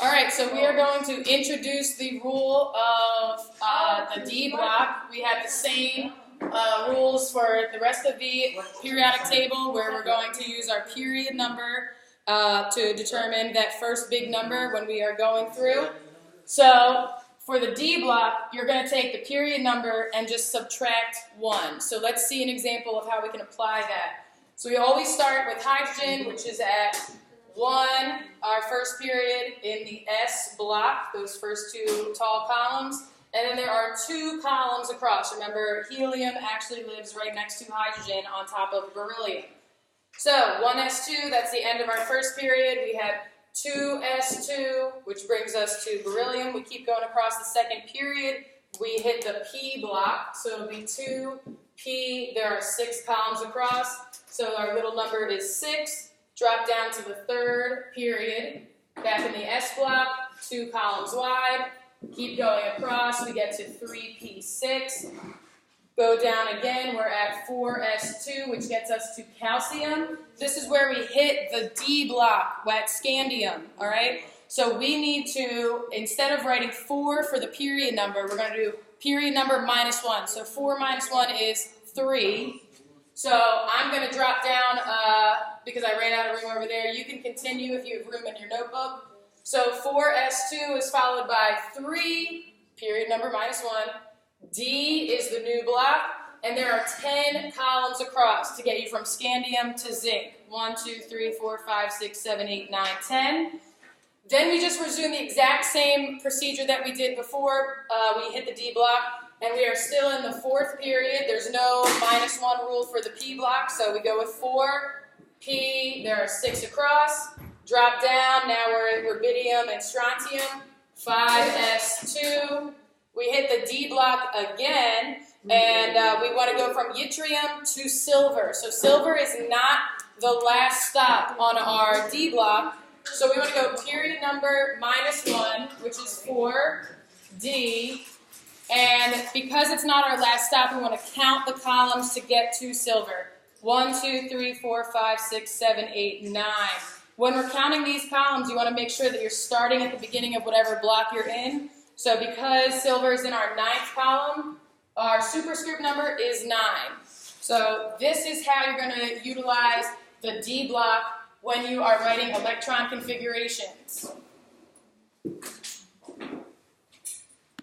All right, so we are going to introduce the rule of the D block. We have the same rules for the rest of the periodic table, where we're going to use our period number to determine that first big number when we are going through. So for the D block, you're going to take the period number and just subtract 1. So let's see an example of how we can apply that. So we always start with hydrogen, which is at 1, our first period in the S block, those first 2 tall columns. And then there are 2 columns across. Remember, helium actually lives right next to hydrogen on top of beryllium. So 1s2, that's the end of our first period. We have 2s2, which brings us to beryllium. We keep going across the second period. We hit the P block, so it'll be 2p. There are 6 columns across, so our little number is 6. Drop down to the third period, back in the S block, 2 columns wide. Keep going across, we get to 3p6. Go down again, we're at 4s2, which gets us to calcium. This is where we hit the D block, at scandium, all right? So we need to, instead of writing 4 for the period number, we're going to do period number minus 1. So 4 minus 1 is 3. So I'm going to drop down, because I ran out of room over there. You can continue if you have room in your notebook. So 4s2 is followed by 3, period number minus 1. D is the new block, and there are 10 columns across to get you from scandium to zinc. 1, 2, 3, 4, 5, 6, 7, 8, 9, 10. Then we just resume the exact same procedure that we did before we hit the D block, and we are still in the 4th period. There's no minus 1 rule for the P block, so we go with 4, P, there are 6 across. Drop down, now we're at rubidium and strontium, 5s2. We hit the D block again, and we want to go from yttrium to silver. So silver is not the last stop on our D block. So we want to go period number minus 1, which is 4D. And because it's not our last stop, we want to count the columns to get to silver. 1, 2, 3, 4, 5, 6, 7, 8, 9. When we're counting these columns, you want to make sure that you're starting at the beginning of whatever block you're in. So because silver is in our 9th column, our superscript number is 9. So this is how you're going to utilize the D block when you are writing electron configurations.